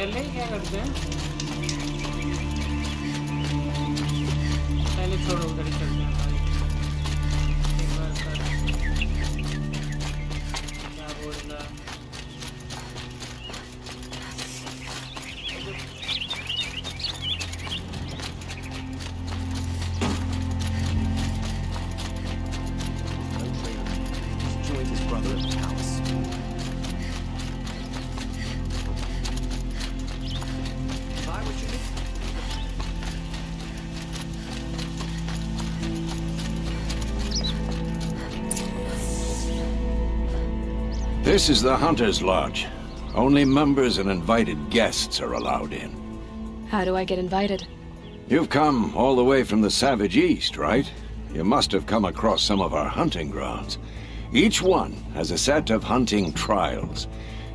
पहले क्या करते हैं, पहले छोड़ो उधर ही चलते हैं भाई। एक बार कर क्या बोल रहा है? This is the Hunter's Lodge. Only members and invited guests are allowed in. How do I get invited? You've come all the way from the Savage East, right? You must have come across some of our hunting grounds. Each one has a set of hunting trials.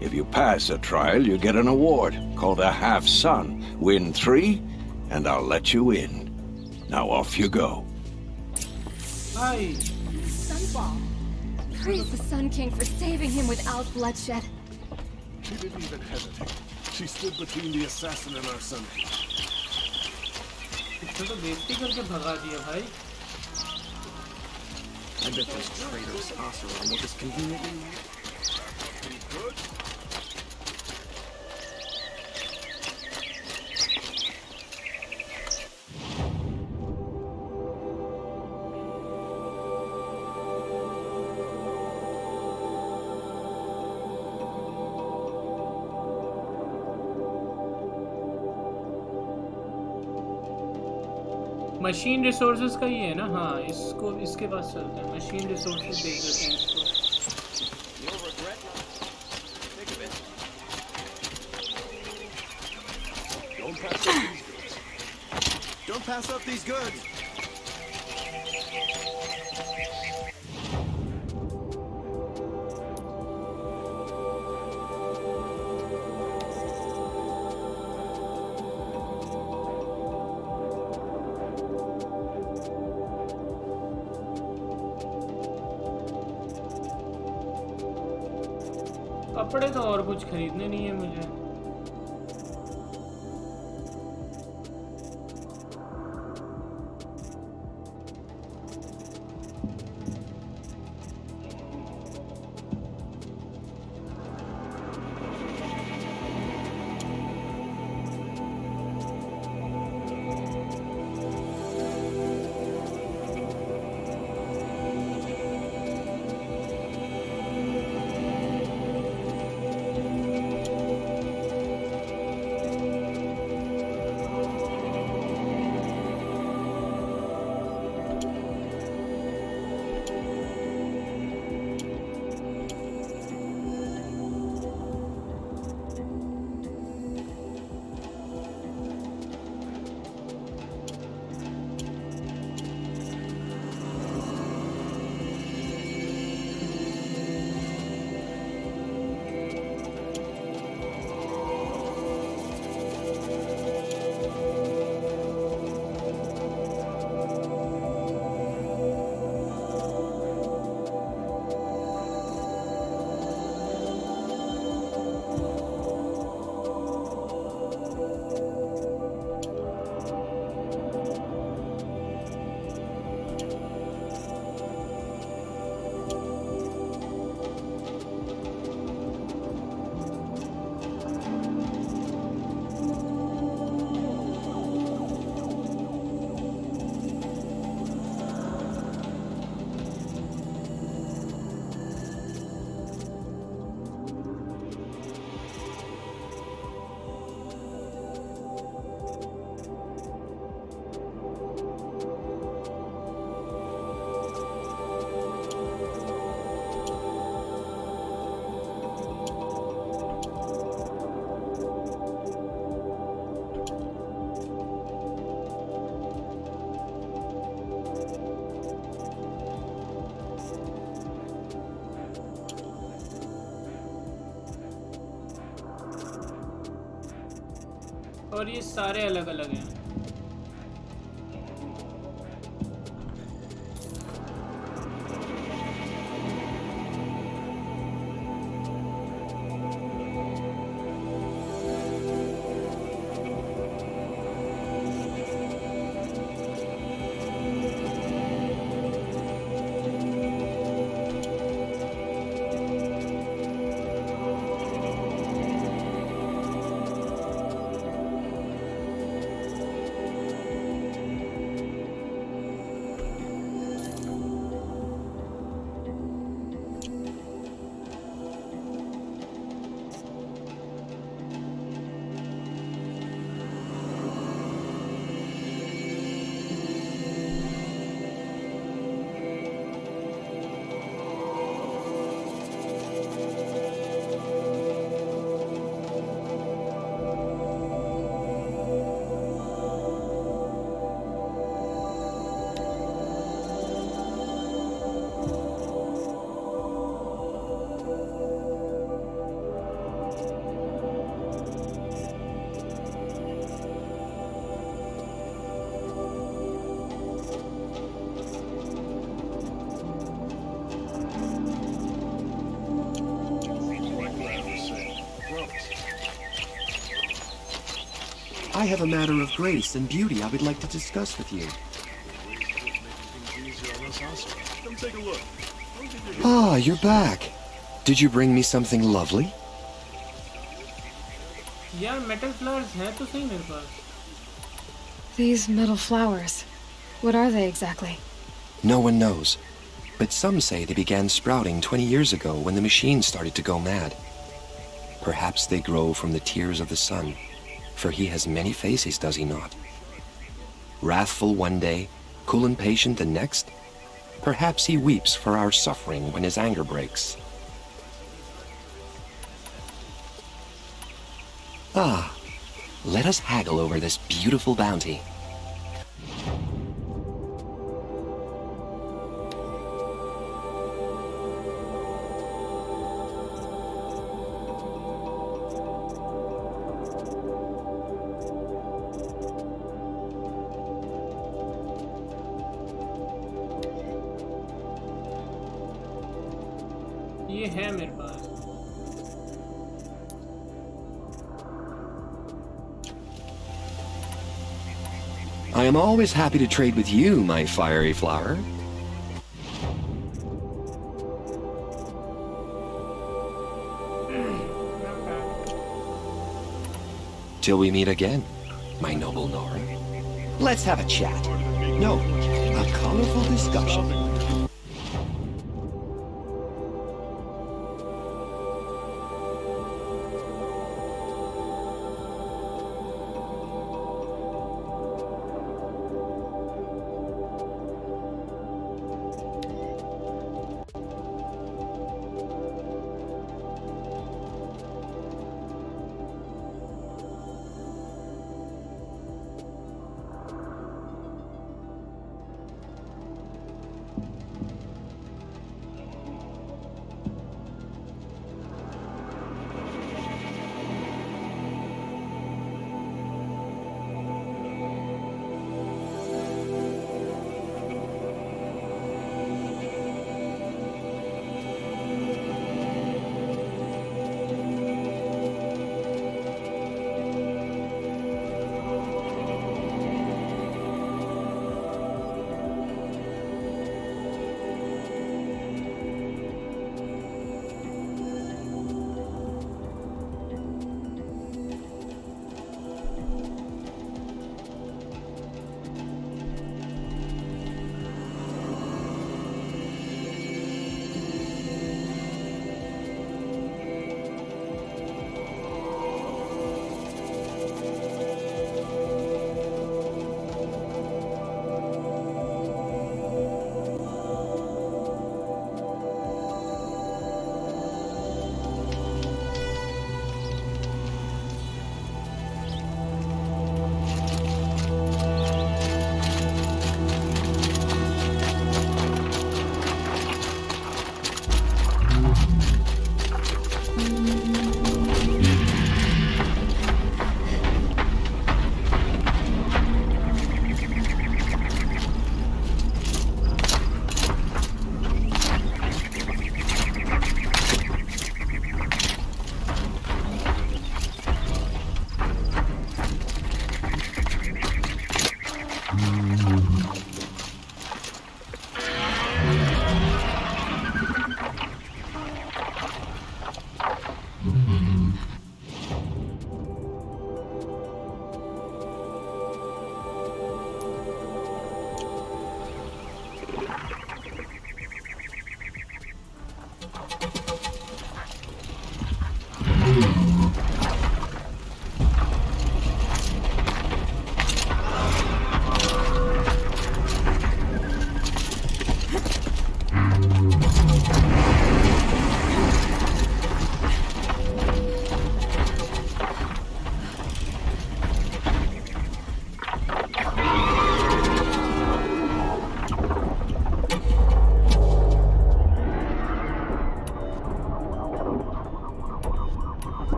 If you pass a trial, you get an award called a half-sun. Win 3, and I'll let you in. Now off you go. Hi. Sunfall. Praise the Sun King for saving him without bloodshed. She didn't even hesitate. She stood between the assassin and our son. इसको तो बेइज्जती करके भगा दिया भाई। I bet those traitors Oseram will just conveniently. Good. Machine resources का ही है ना? हाँ, इसको इसके पास चलते हैं। मशीन रिसोर्सेज देख लेते हैं इसको। Don't pass up these goods. कपड़े तो और कुछ खरीदने नहीं है मुझे। और ये सारे अलग अलग हैं। I have a matter of grace and beauty I would like to discuss with you. Come take a look. Ah, you're back. Did you bring me something lovely? यार metal flowers हैं तो सही मेरे पास. These metal flowers. What are they exactly? No one knows. But some say they began sprouting 20 years ago when the machine started to go mad. Perhaps they grow from the tears of the sun, for he has many faces, does he not? Wrathful one day, cool and patient the next. Perhaps he weeps for our suffering when his anger breaks. Ah, let us haggle over this beautiful bounty. ये है मेरे पास. I am always happy to trade with you, my fiery flower. Till we meet again, my noble Nora. Let's have a chat. No, a colorful discussion.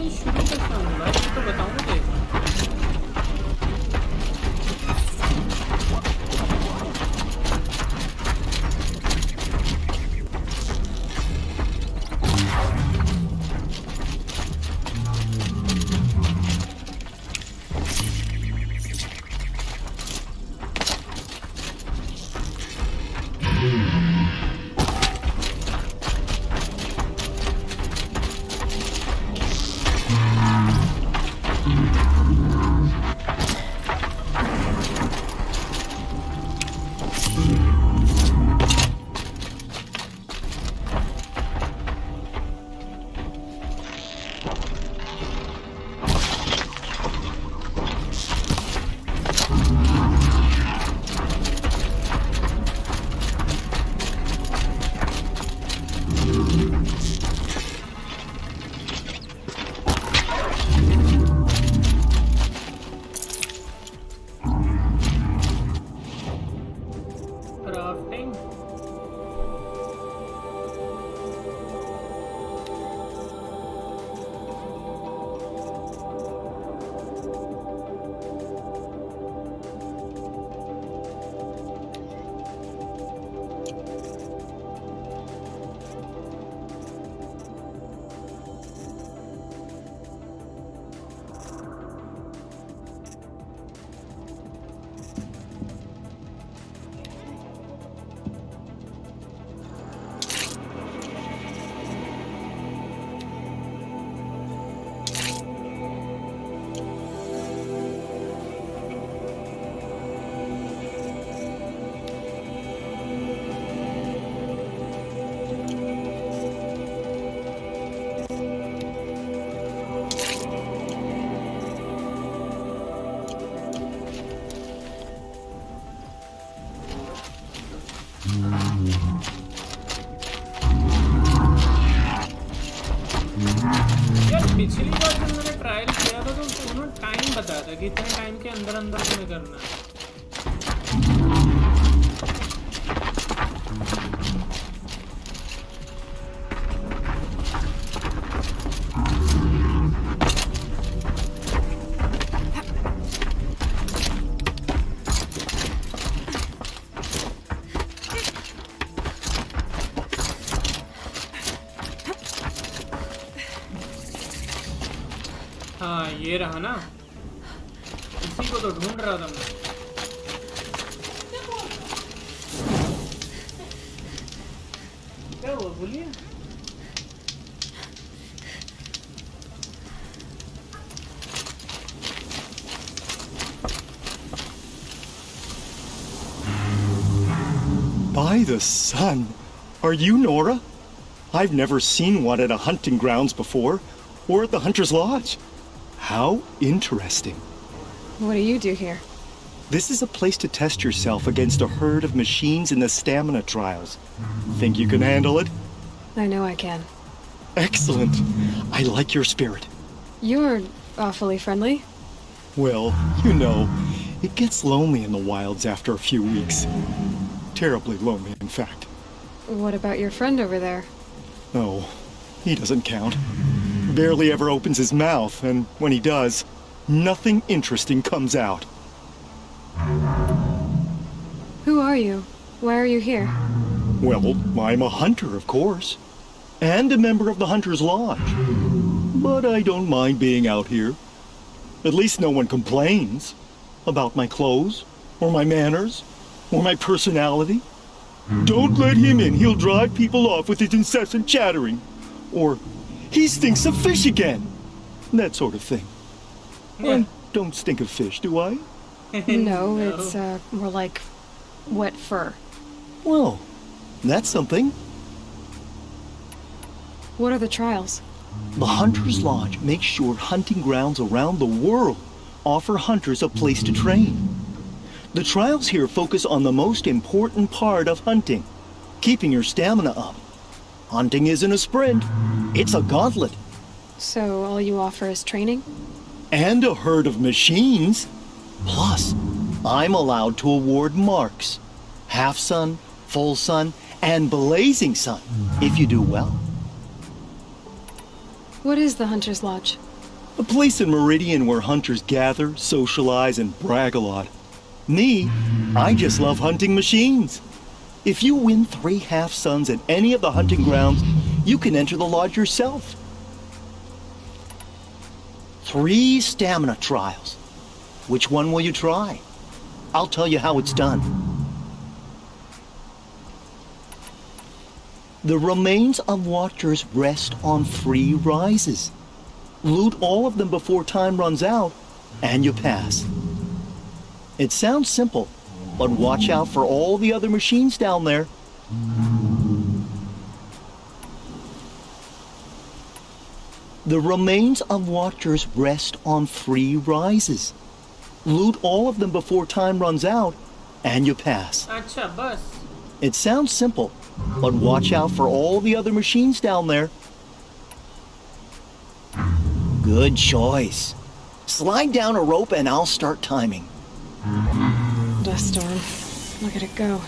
लेकिन शुरू कैसे होगा ये तो बताऊंगा देखो क्राफ्टिंग यार पिछली बार जब मैंने ट्रायल किया था तो उन्होंने टाइम बताया था कि इतने टाइम के अंदर अंदर तुम्हें करना है हाँ ये रहा ना इसी को तो ढूंढ रहा था मैं क्या हुआ बोलिए By the sun! Are you Nora? I've never seen one at a hunting grounds before, or at the Hunter's Lodge. How interesting. What do you do here? This is a place to test yourself against a herd of machines in the stamina trials. Think you can handle it? I know I can. Excellent. I like your spirit. You're awfully friendly. Well, you know, it gets lonely in the wilds after a few weeks. Terribly lonely, in fact. What about your friend over there? Oh, he doesn't count. Barely ever opens his mouth, and when he does, nothing interesting comes out. Who are you? Why are you here? Well, I'm a hunter, of course. And a member of the Hunter's Lodge. But I don't mind being out here. At least no one complains about my clothes, or my manners, or my personality. Don't let him in, he'll drive people off with his incessant chattering. Or, he stinks of fish again. That sort of thing. I don't stink of fish, do I? No, it's more like wet fur. Well, that's something. What are the trials? The Hunter's Lodge makes sure hunting grounds around the world offer hunters a place to train. The trials here focus on the most important part of hunting, keeping your stamina up. Hunting isn't a sprint, it's a gauntlet. So all you offer is training? And a herd of machines. Plus, I'm allowed to award marks. Half sun, full sun, and blazing sun, if you do well. What is the Hunter's Lodge? A place in Meridian where hunters gather, socialize, and brag a lot. Me, I just love hunting machines. If you win 3 half-suns at any of the hunting grounds, you can enter the lodge yourself. 3 stamina trials. Which one will you try? I'll tell you how it's done. The remains of watchers rest on 3 rises. Loot all of them before time runs out, and you pass. It sounds simple, but watch out for all the other machines down there. The remains of watchers rest on 3 rises. Loot all of them before time runs out, and you pass. अच्छा बस. It sounds simple, but watch out for all the other machines down there. Good choice. Slide down a rope and I'll start timing. Dust storm. Look at it go.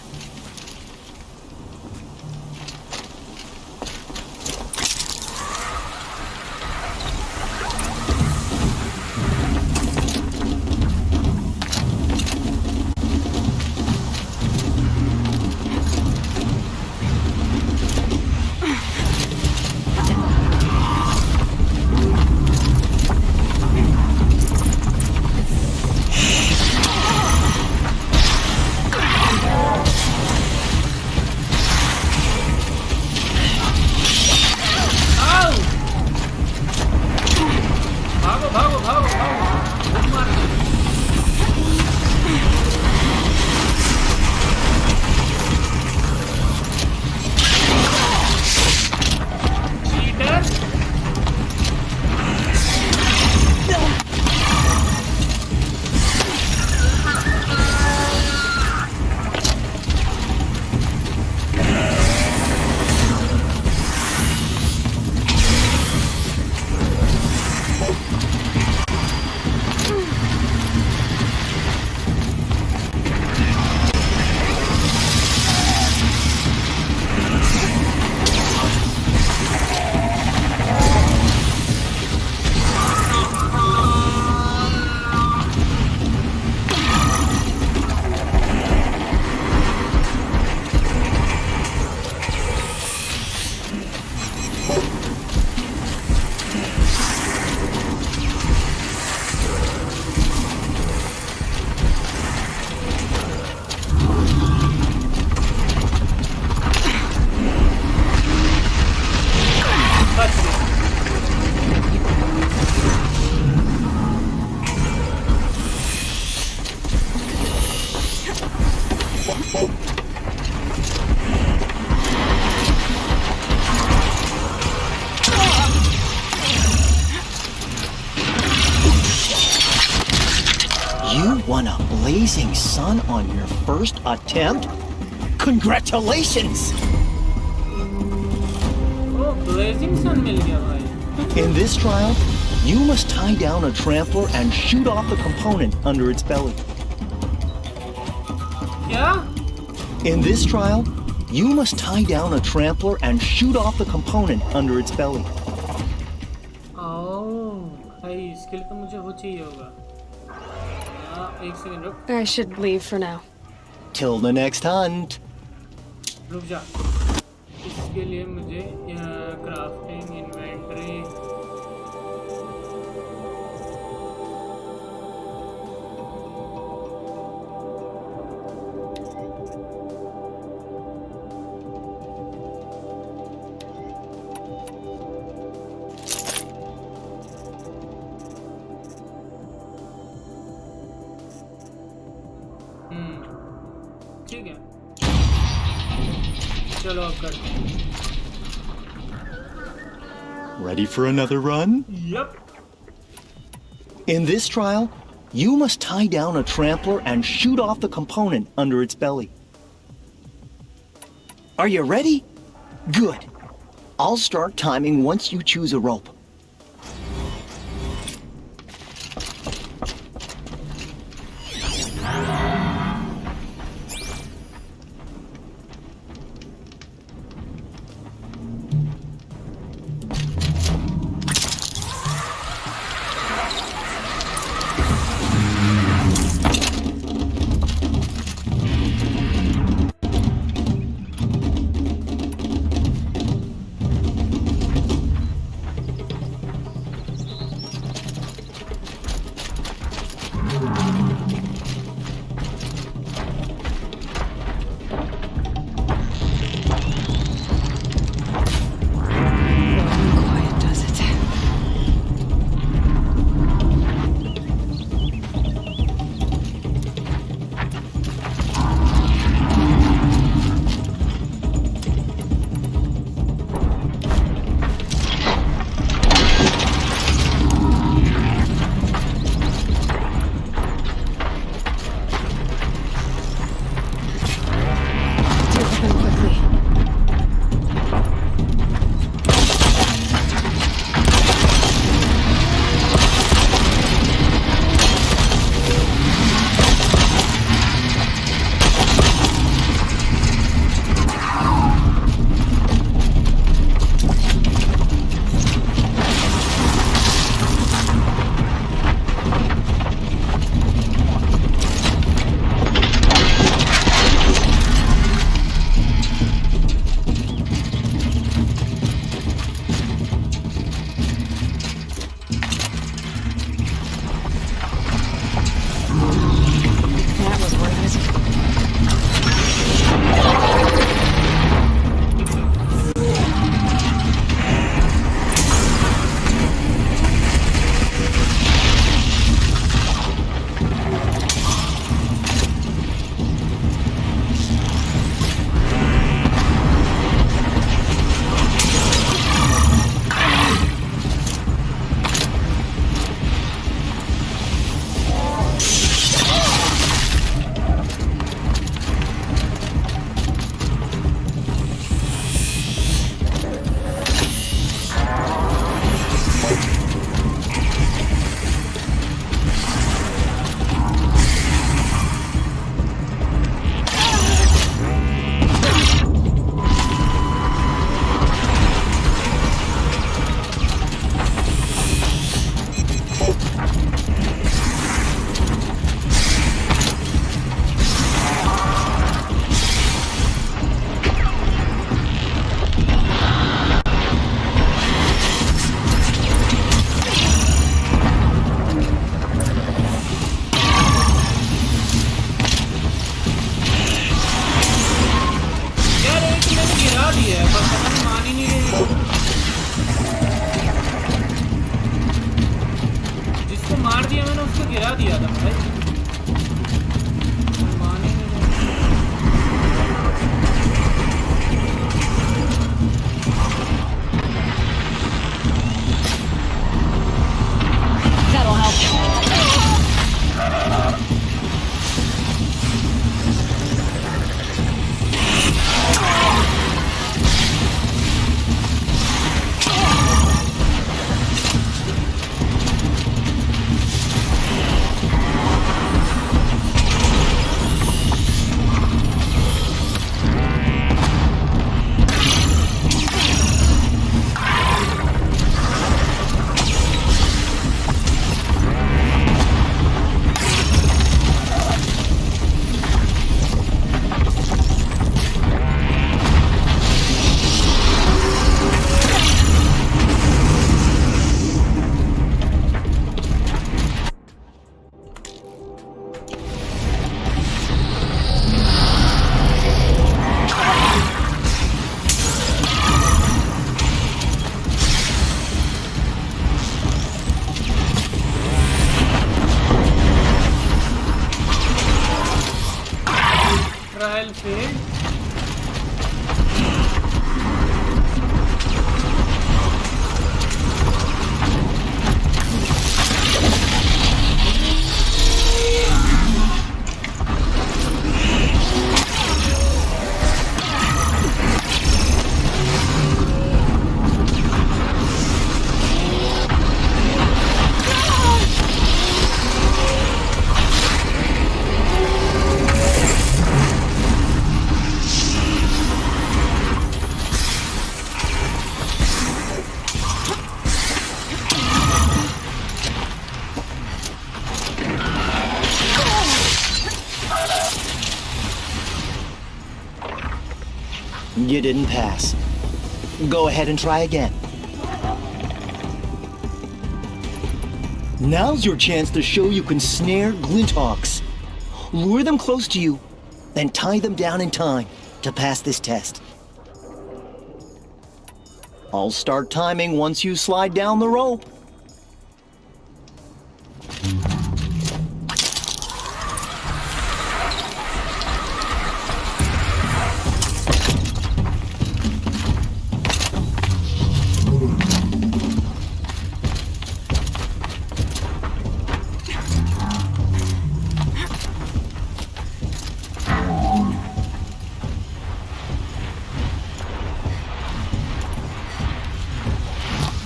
Won a blazing sun on your first attempt? Congratulations! Oh, blazing sun मिल गया भाई. In this trial, you must tie down a trampler and shoot off the component under its belly. क्या? In this trial, you must tie down a trampler and shoot off the component under its belly. Oh, भाई skill तो मुझे वो चाहिए होगा. एक second रुक. I should leave for now. Till the next hunt. रुक जा. इसके लिए मुझे क्राफ्टिंग इन्वेंटरी ठीक है. चलो अब करते हैं. Ready for another run? Yep. In this trial, you must tie down a trampler and shoot off the component under its belly. Are you ready? Good. I'll start timing once you choose a rope. दिया, मैंने उसको गिरा दिया था भाई। माने That'll help. Trial fail. You didn't pass. Go ahead and try again. Now's your chance to show you can snare Glinthawks. Lure them close to you, then tie them down in time to pass this test. I'll start timing once you slide down the rope.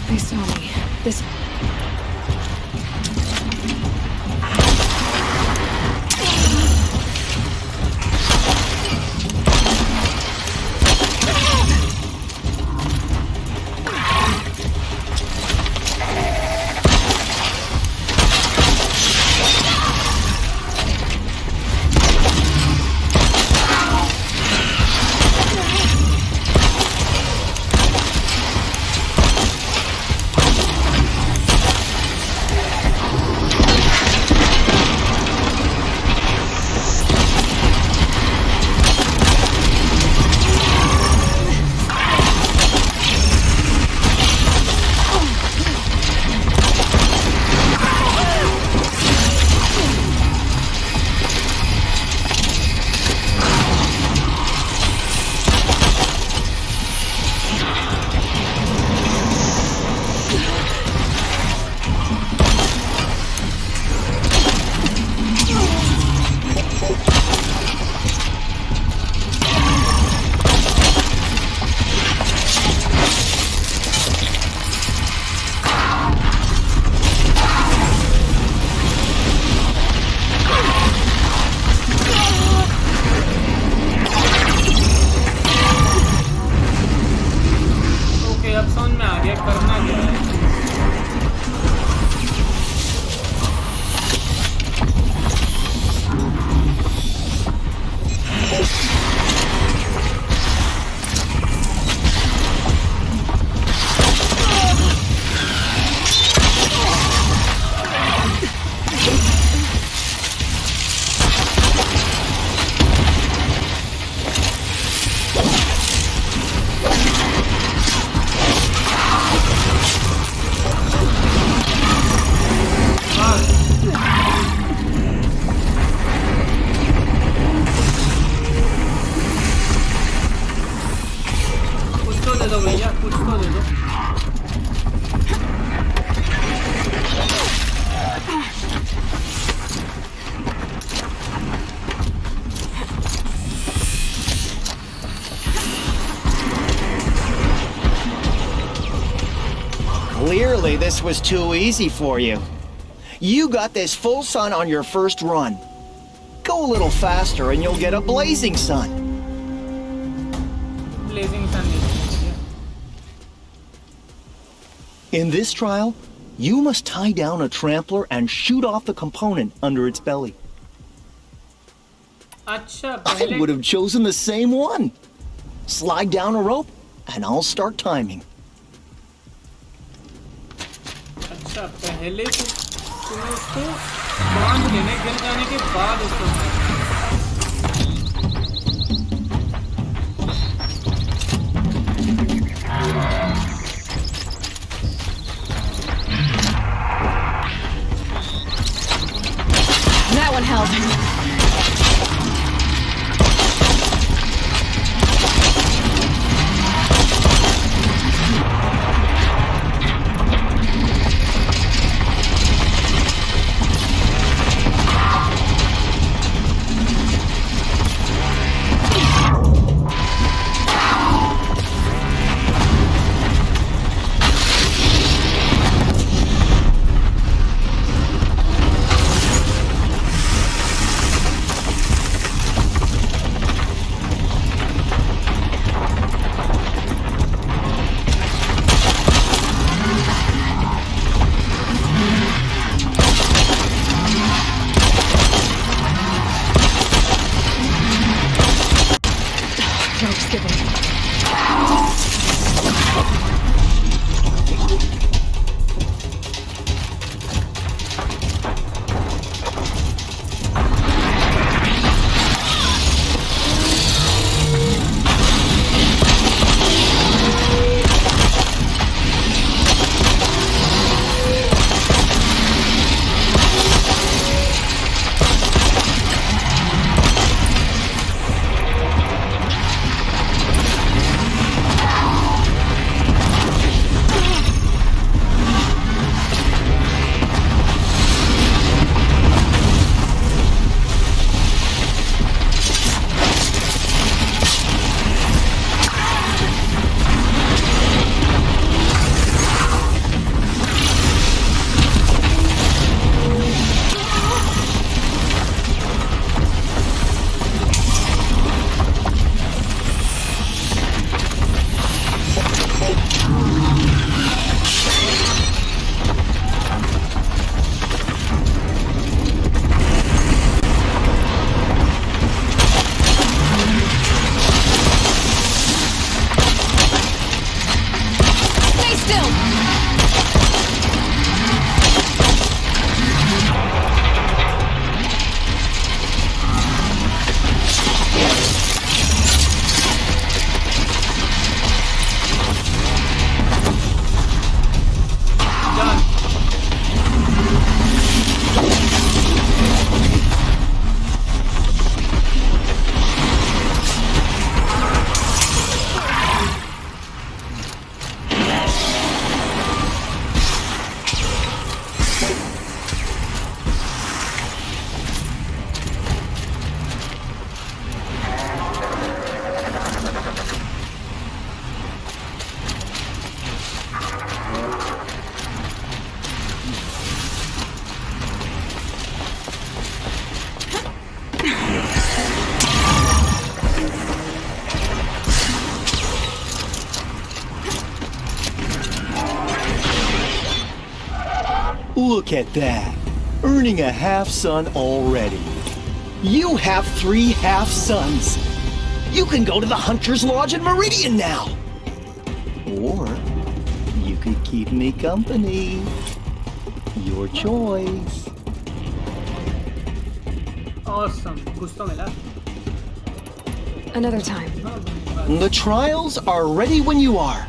They saw me. This. Clearly, this was too easy for you. You got this full sun on your first run. Go a little faster and you'll get a blazing sun. Blazing sun is In this trial, you must tie down a trampler and shoot off the component under its belly. अच्छा I पहले would have chosen the same one. Slide down a rope and I'll start timing. अच्छा पहले तो तुम्हें उसको बांध लेने गिर जाने के बाद उसको मारना That one held. Rope's giving. Stay still! Look at that. Earning a half sun already. You have 3 half suns. You can go to the Hunter's Lodge in Meridian now. Or you could keep me company. Your choice. awesome कुछ तो मिला Another time. The trials are ready when you are.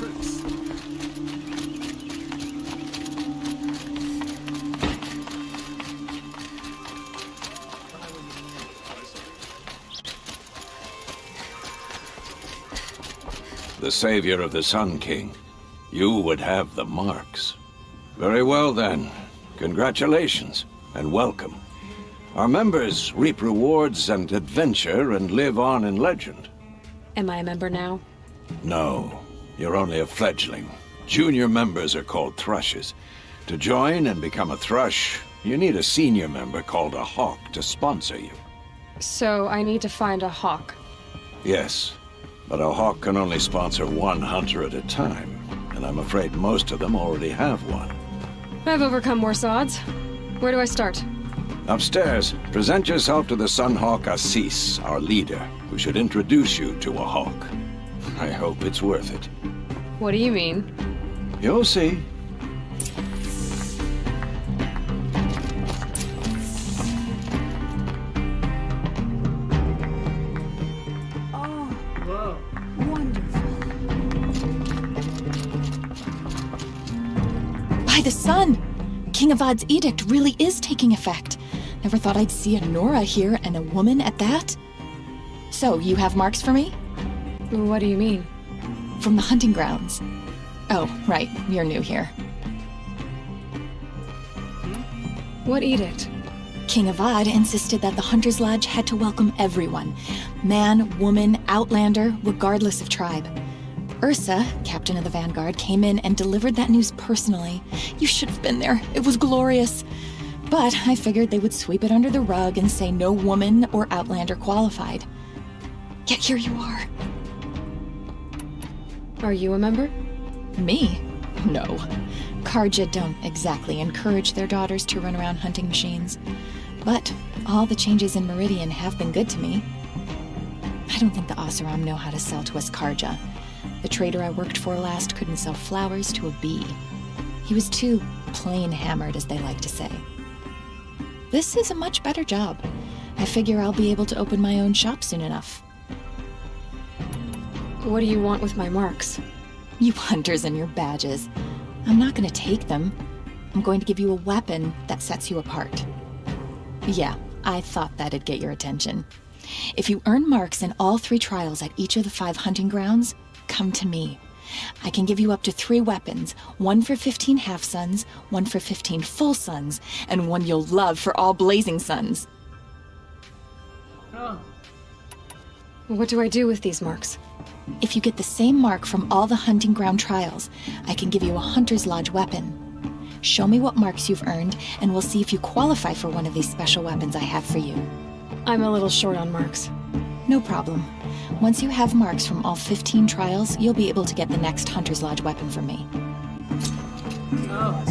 tricks. The savior of the Sun King. You would have the marks. Very well then. Congratulations, and welcome. Our members reap rewards and adventure and live on in legend. Am I a member now? No, you're only a fledgling. Junior members are called thrushes. To join and become a thrush, you need a senior member called a hawk to sponsor you. So I need to find a hawk. Yes, but a hawk can only sponsor one hunter at a time, and I'm afraid most of them already have one. I've overcome worse odds. Where do I start? Upstairs, present yourself to the Sunhawk Assis, our leader, who should introduce you to a hawk. I hope it's worth it. What do you mean? You'll see. Wow. By the sun! King Avad's edict really is taking effect. Never thought I'd see a Nora here, and a woman at that. So, you have marks for me? What do you mean? From the hunting grounds. Oh, right, you're new here. What edict? King Avad insisted that the Hunter's Lodge had to welcome everyone. Man, woman, outlander, regardless of tribe. Ursa, captain of the Vanguard, came in and delivered that news personally. You should have been there. It was glorious. But I figured they would sweep it under the rug and say no woman or outlander qualified. Yet here you are. Are you a member? Me? No. Karja don't exactly encourage their daughters to run around hunting machines. But all the changes in Meridian have been good to me. I don't think the Oseram know how to sell to us Karja. The trader I worked for last couldn't sell flowers to a bee. He was too plain hammered, as they like to say. This is a much better job. I figure I'll be able to open my own shop soon enough. What do you want with my marks? You hunters and your badges. I'm not going to take them. I'm going to give you a weapon that sets you apart. Yeah, I thought that'd get your attention. If you earn marks in all 3 trials at each of the 5 hunting grounds, come to me. I can give you up to 3 weapons, one for 15 half-suns, one for 15 full suns, and one you'll love for all blazing suns. Oh. What do I do with these marks? If you get the same mark from all the hunting ground trials, I can give you a Hunter's Lodge weapon. Show me what marks you've earned, and we'll see if you qualify for one of these special weapons I have for you. I'm a little short on marks. No problem. Once you have marks from all 15 trials, you'll be able to get the next Hunter's Lodge weapon from me. Oh.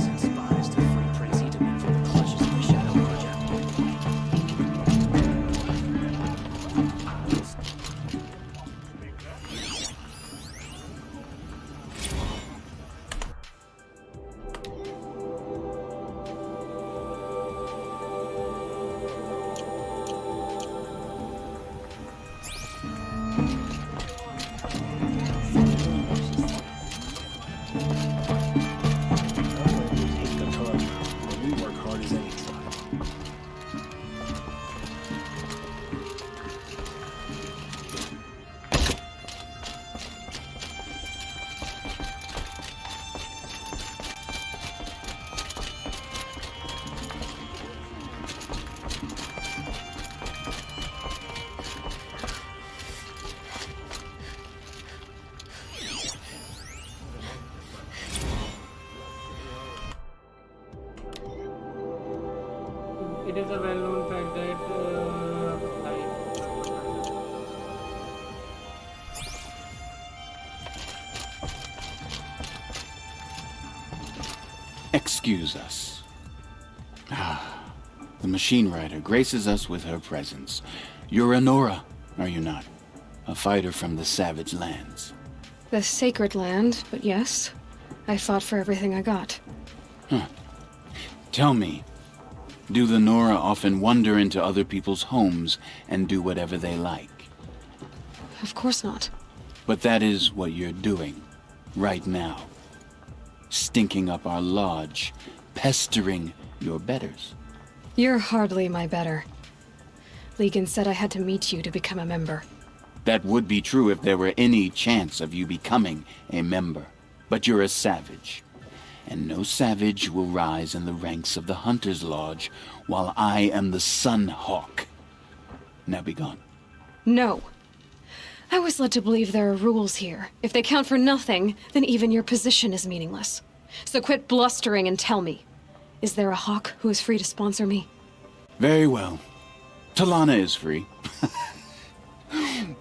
It is a well-known fact that Excuse us. The machine rider graces us with her presence. You're a Nora, are you not? A fighter from the savage lands. The sacred land, but yes. I fought for everything I got. Tell me, do the Nora often wander into other people's homes and do whatever they like? Of course not. But that is what you're doing. right now. Stinking up our lodge, pestering your betters. You're hardly my better. Legan said I had to meet you to become a member. That would be true if there were any chance of you becoming a member. But you're a savage. And no savage will rise in the ranks of the Hunter's Lodge while I am the Sun Hawk. Now be gone. No. I was led to believe there are rules here. If they count for nothing, then even your position is meaningless. So quit blustering and tell me. Is there a hawk who is free to sponsor me? Very well. Talana is free.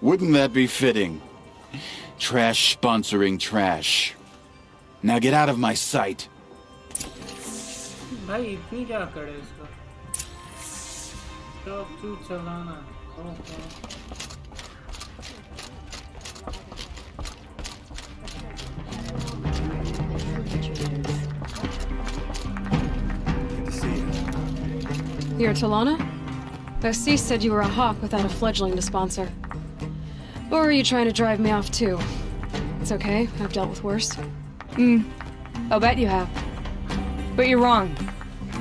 Wouldn't that be fitting? Trash sponsoring trash. Now get out of my sight. भाई इतनी क्या करे इसको? तो तू चलाना. You're Talana? Osis said you were a hawk without a fledgling to sponsor. Or are you trying to drive me off too? It's okay, I've dealt with worse. I'll bet you have. But you're wrong.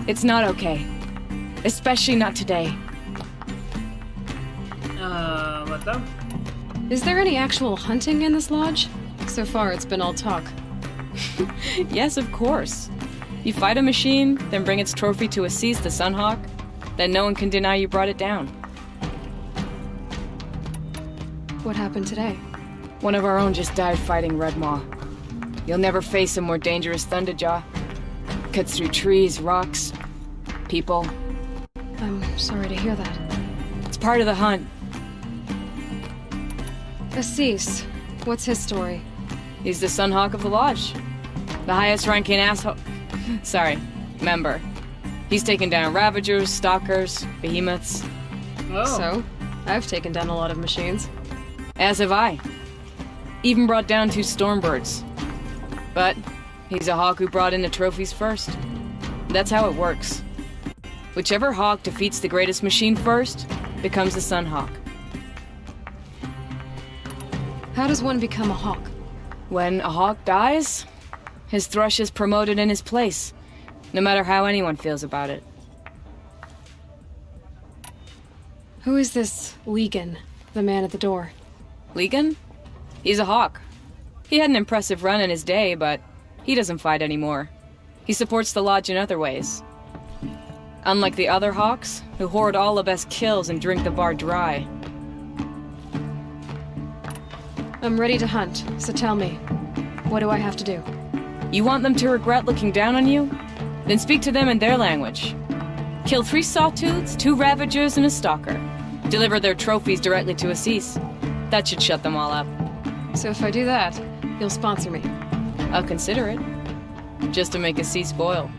It's not okay. Especially not today. मतलब? Is there any actual hunting in this lodge? So far, it's been all talk. Yes, of course. You fight a machine, then bring its trophy to Osis the Sunhawk, then no one can deny you brought it down. What happened today? One of our own just died fighting Red Maw. You'll never face a more dangerous Thunderjaw. Cuts through trees, rocks, people. I'm sorry to hear that. It's part of the hunt. Osis, what's his story? He's the Sunhawk of the Lodge. The highest ranking member. He's taken down Ravagers, Stalkers, Behemoths. Oh. So, I've taken down a lot of machines. As have I. Even brought down 2 Stormbirds. But he's a hawk who brought in the trophies first. That's how it works. Whichever hawk defeats the greatest machine first becomes the Sunhawk. How does one become a hawk? When a hawk dies, his thrush is promoted in his place, no matter how anyone feels about it. Who is this Legan, the man at the door? Legan? He's a hawk. He had an impressive run in his day, but he doesn't fight anymore. He supports the lodge in other ways. Unlike the other hawks, who hoard all the best kills and drink the bar dry. I'm ready to hunt, so tell me, what do I have to do? You want them to regret looking down on you? Then speak to them in their language. Kill 3 Sawtooths, 2 Ravagers, and a Stalker. Deliver their trophies directly to Osis. That should shut them all up. So if I do that, you'll sponsor me? I'll consider it. Just to make Osis boil.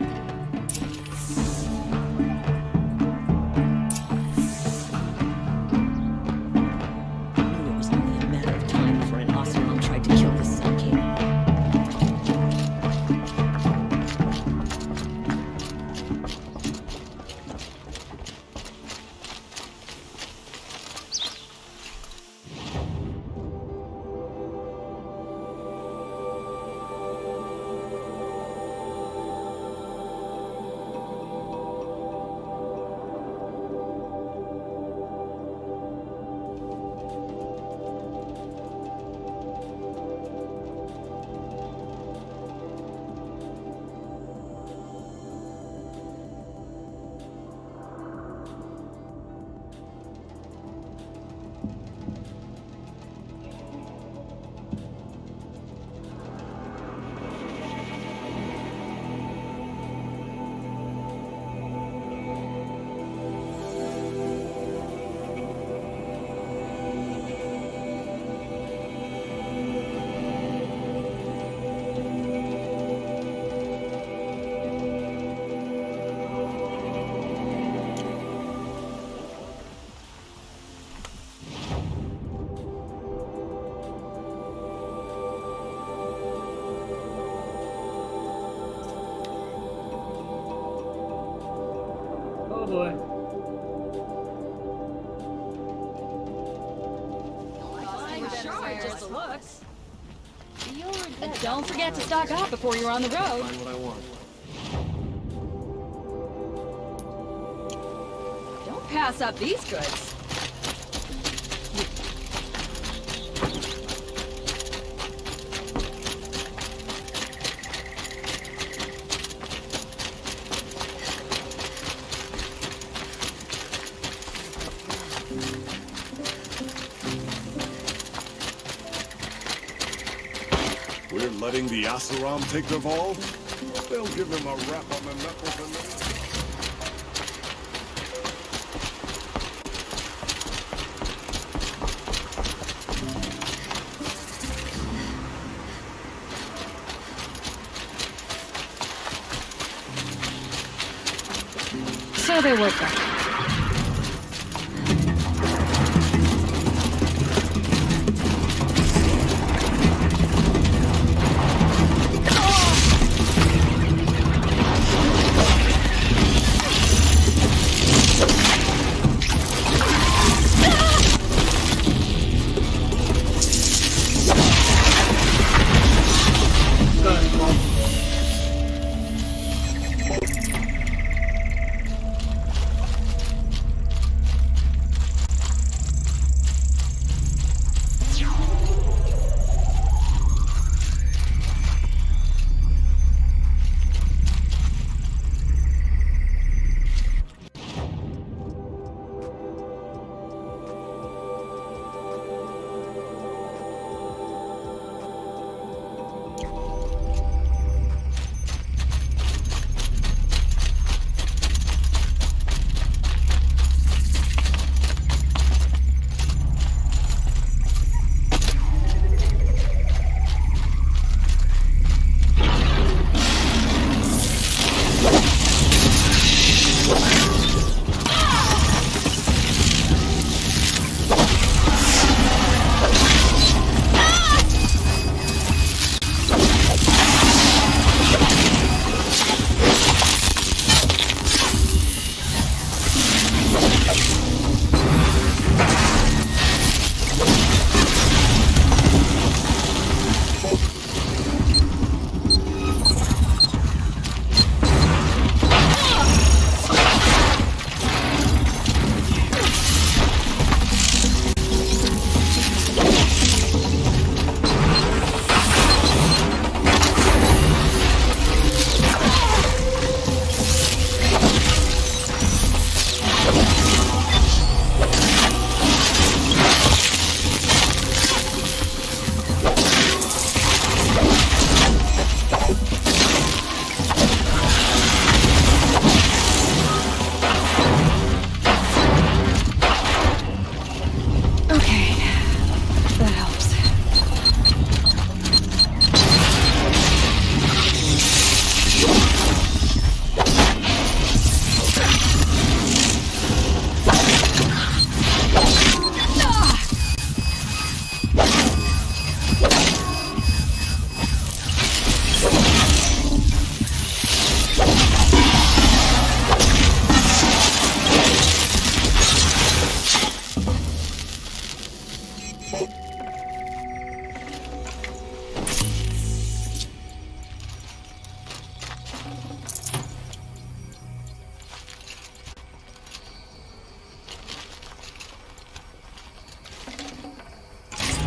It was only a matter of time before an Oseram tried to kill the Sun King. Oh boy. Don't forget to stock up before you're on the road. Find what I want. Don't pass up these goods. We're letting the Asaram take the ball? They'll give him a rap on the knuckles and then... So they woke up.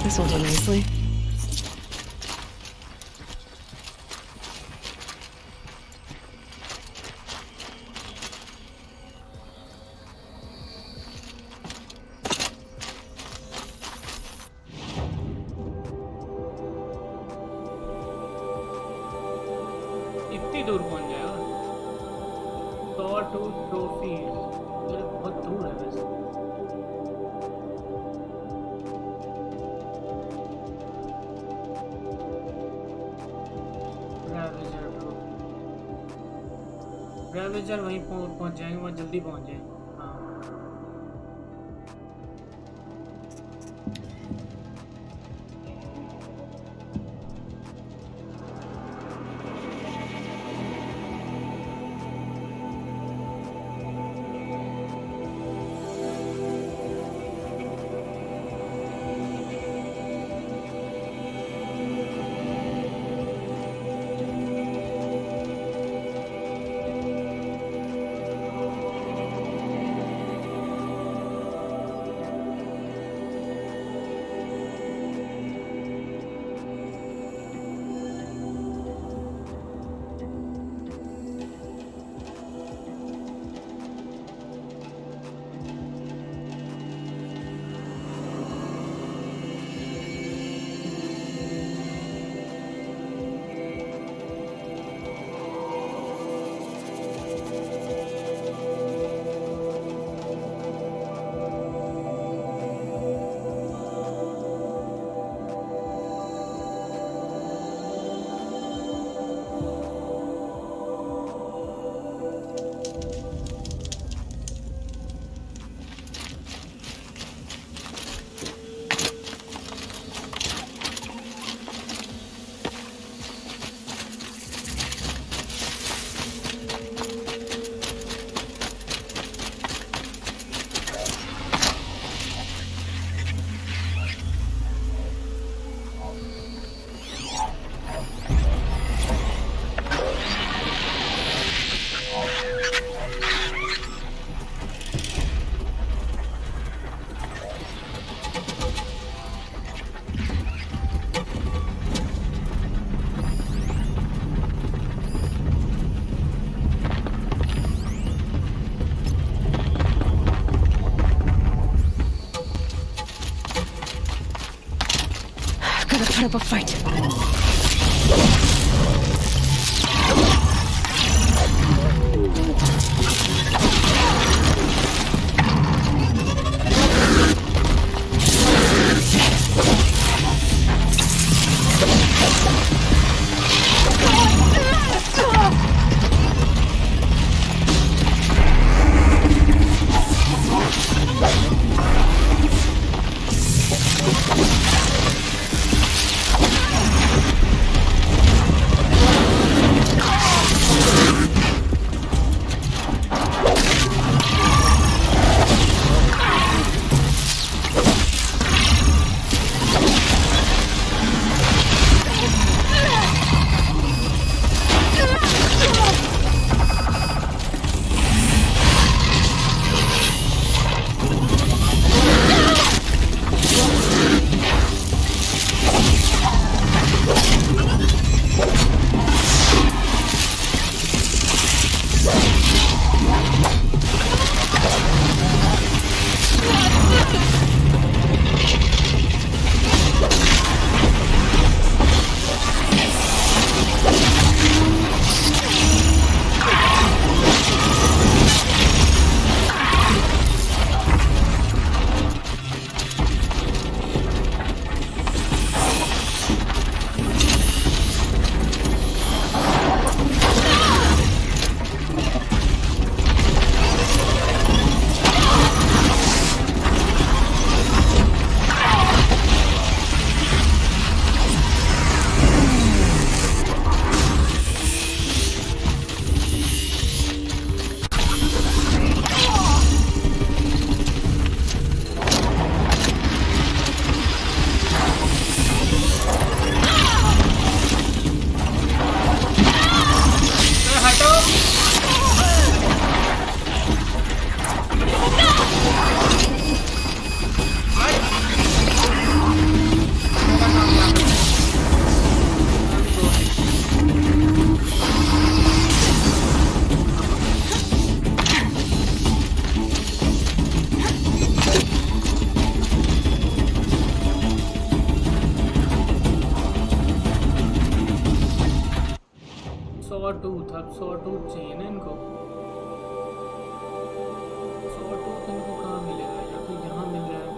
This will do nicely. इतनी दूर पहुंच जाएगा to trophy बहुत दूर है वैसे ravager वहीं पहुंच जाएंगे वहाँ जल्दी पहुंच जाएंगे put up a fight. अब सॉटूथ चाहिए ना इनको। सॉटूथ इनको कहाँ मिलेगा, या तो यहाँ मिल जाए।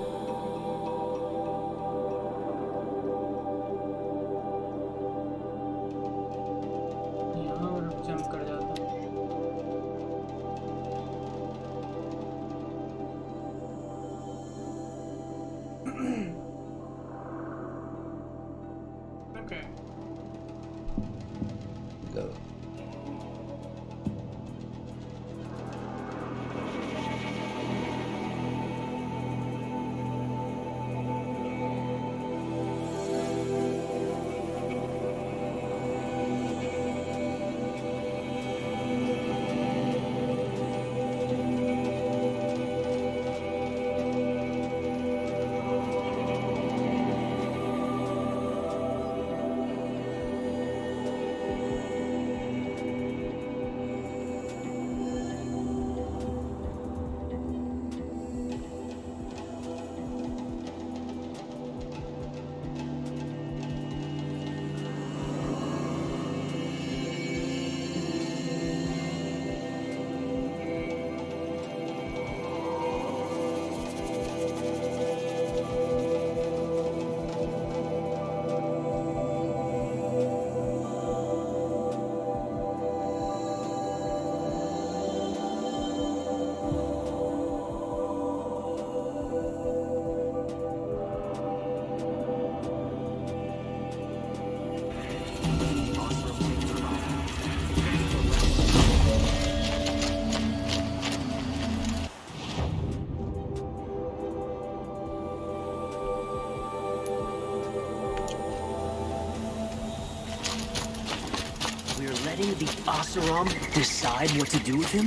यहाँ और जंप कर जाता हूँ। Okay. Go. Letting the Oseram decide what to do with him?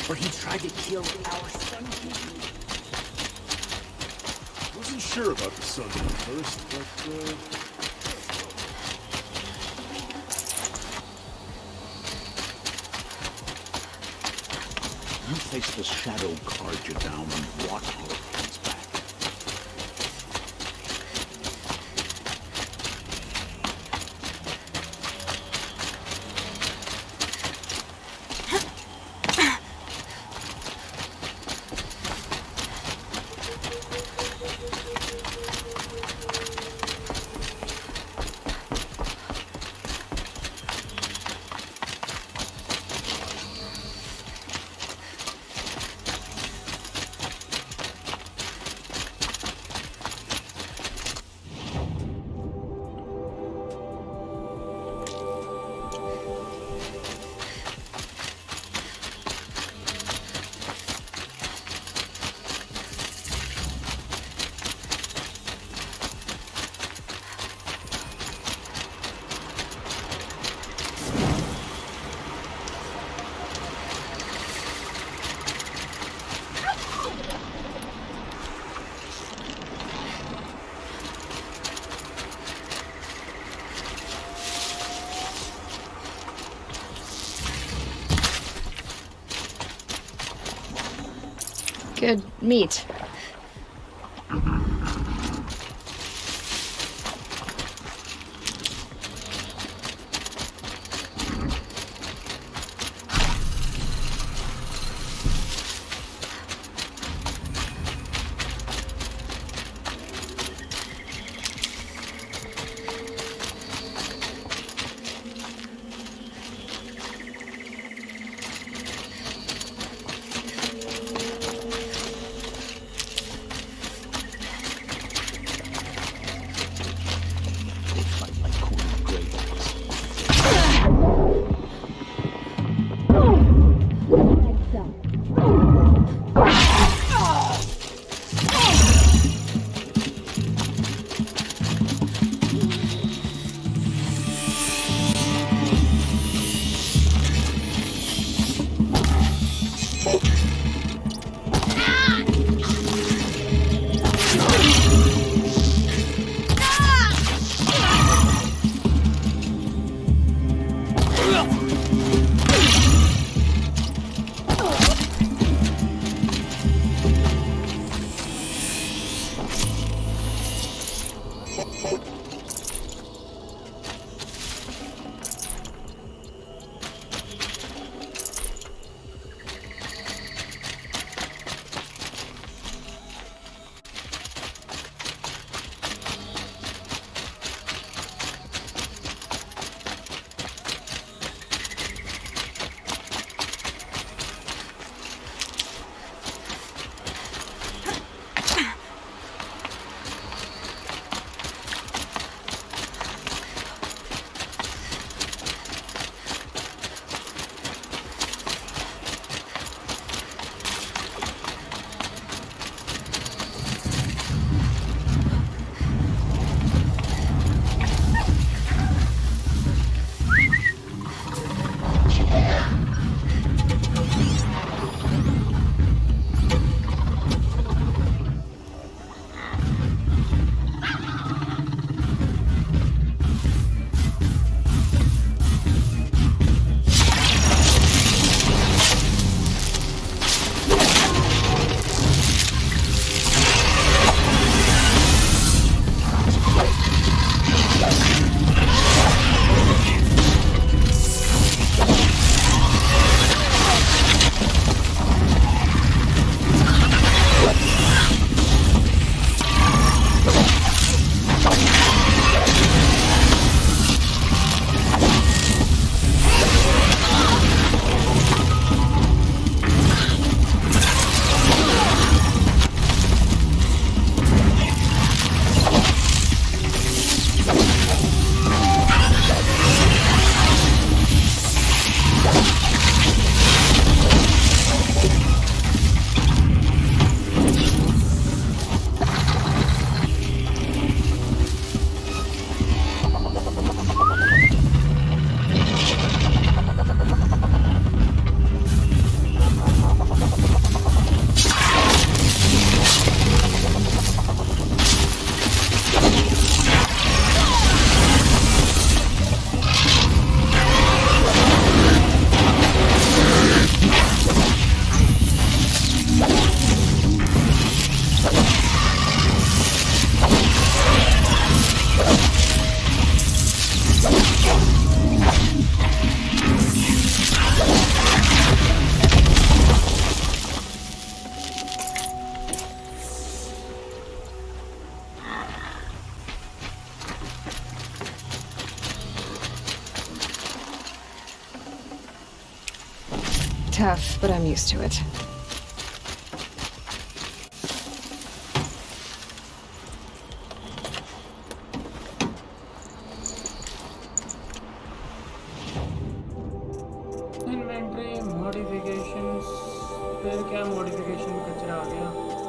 But he tried to kill our Sun King. Wasn't sure about the Sun King first, but you face the shadow card you down and watch how it comes back. Good meat. Tough, but I'm used to it. Inventory modifications फिर क्या modification कचरा आ गया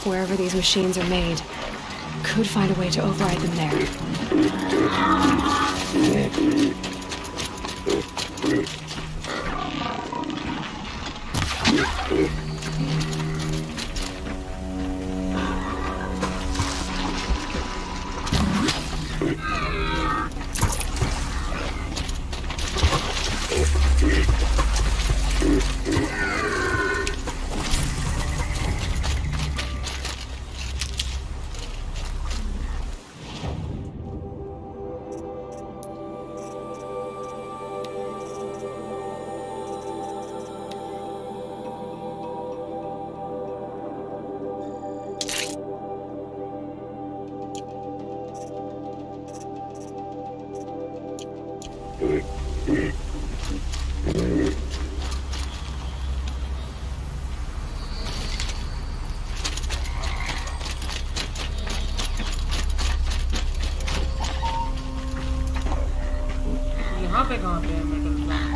wherever these machines are made. Could find a way to override them there. यहाँ पे कहाँ पे है metal plant?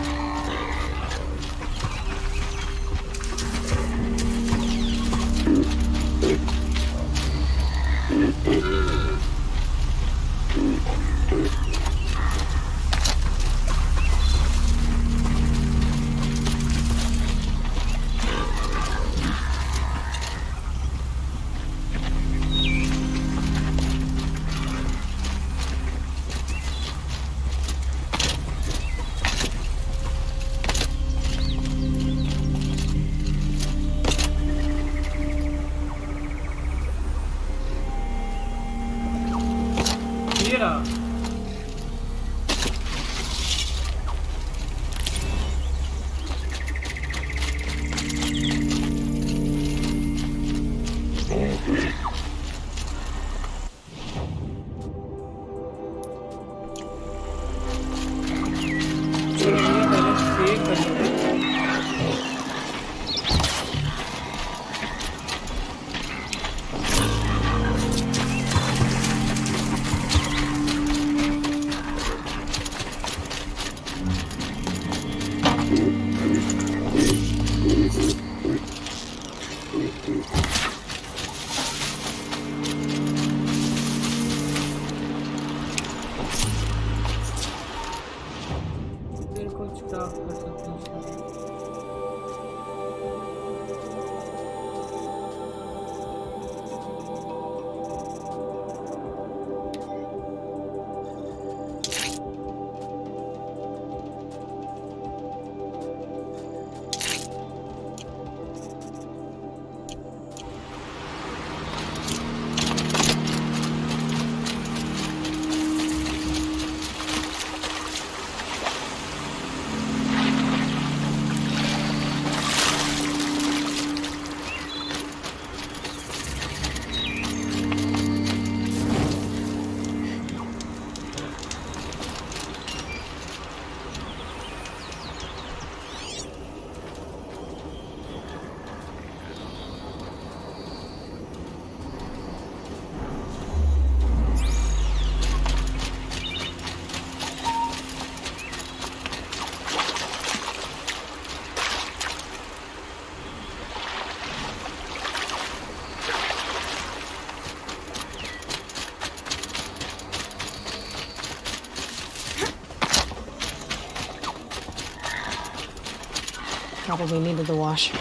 Probably needed the wash.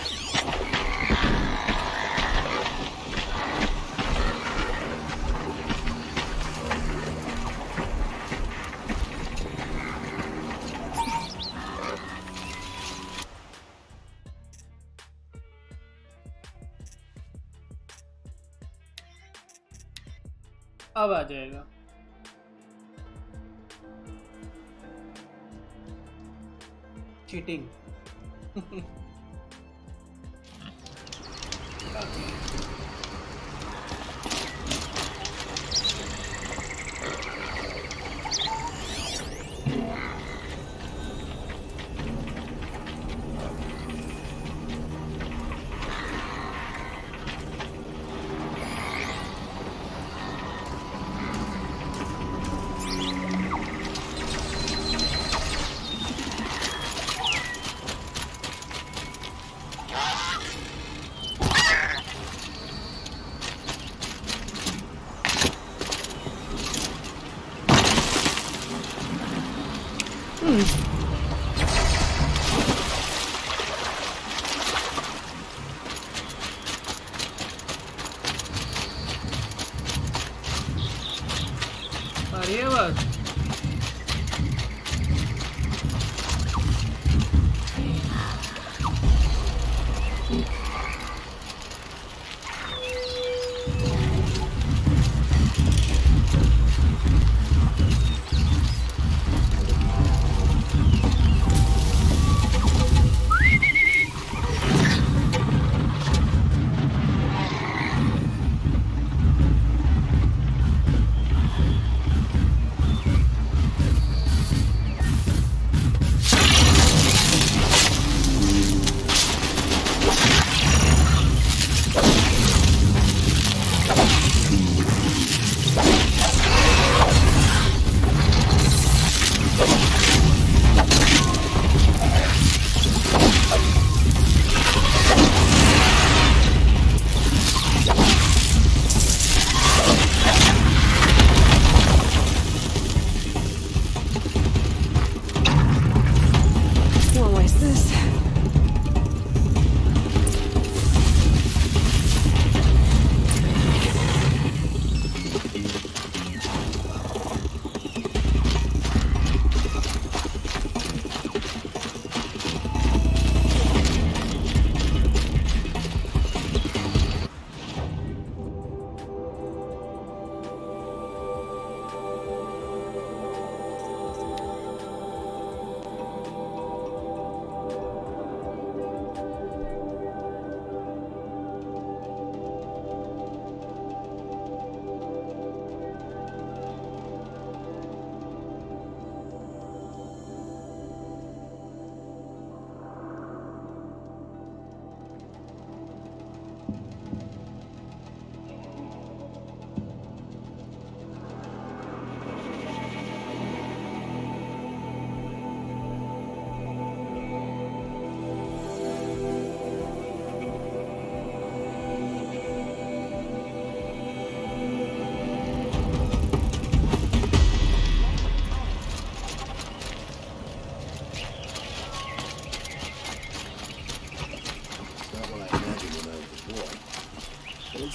अब आ जाएगा। चीटिंग। अरे बस Won't waste this.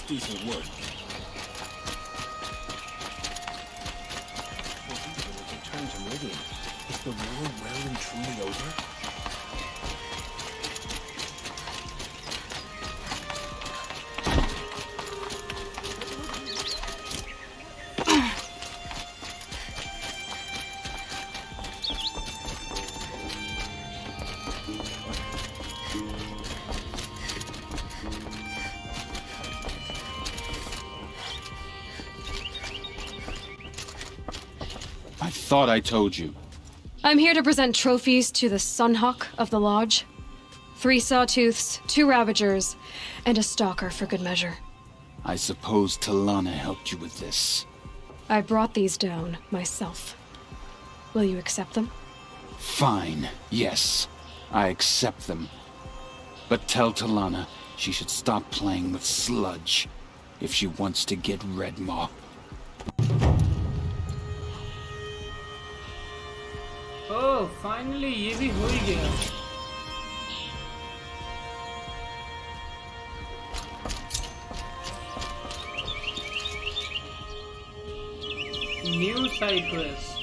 Decent work. Return to Meridian. Is the war well and truly over? I thought I told you. I'm here to present trophies to the Sunhawk of the Lodge. 3 Sawtooths, 2 Ravagers, and a Stalker for good measure. I suppose Talana helped you with this. I brought these down myself. Will you accept them? Fine, yes. I accept them. But tell Talana she should stop playing with sludge if she wants to get Redmaw. Oh, finally ये भी हो ही गया. New side quest.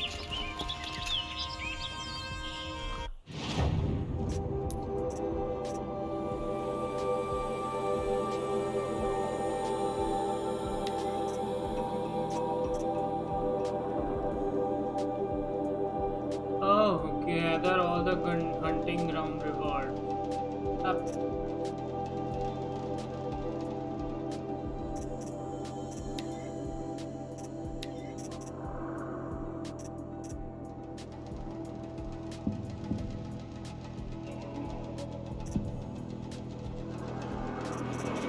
Oh, gather all the hunting ground reward. Up.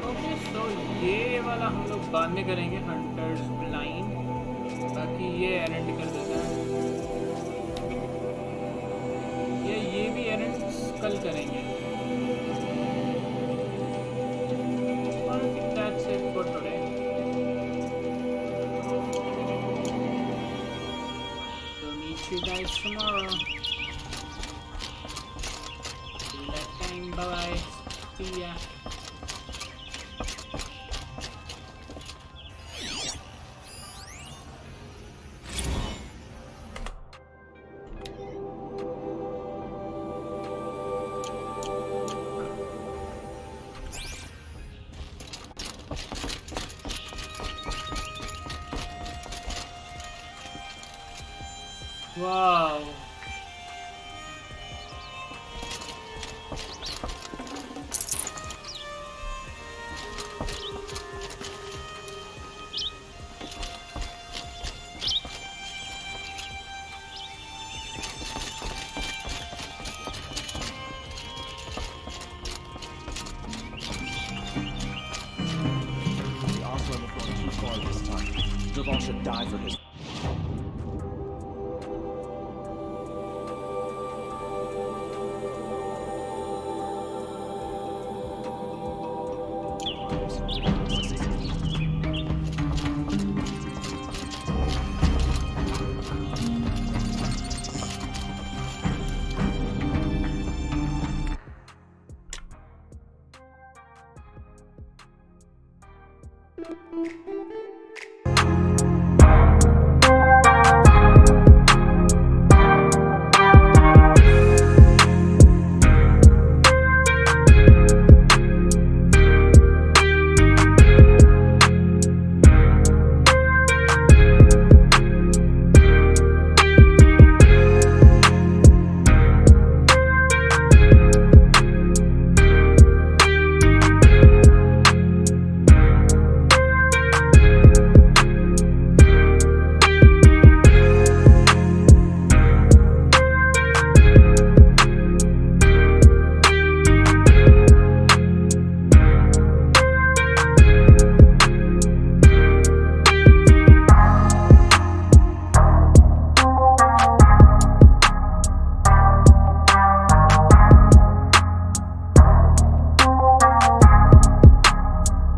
Okay, so ये वाला हम लोग बाद में करेंगे हंटर्स ब्लाइंड. बाकी ये एरेंड कर देता है. ये भी एरेंड्स कल करेंगे. I think that's it for today. So meet you guys tomorrow. time. Bye bye. See ya. Wow. The Osram have gone too far this time. Devon should die for his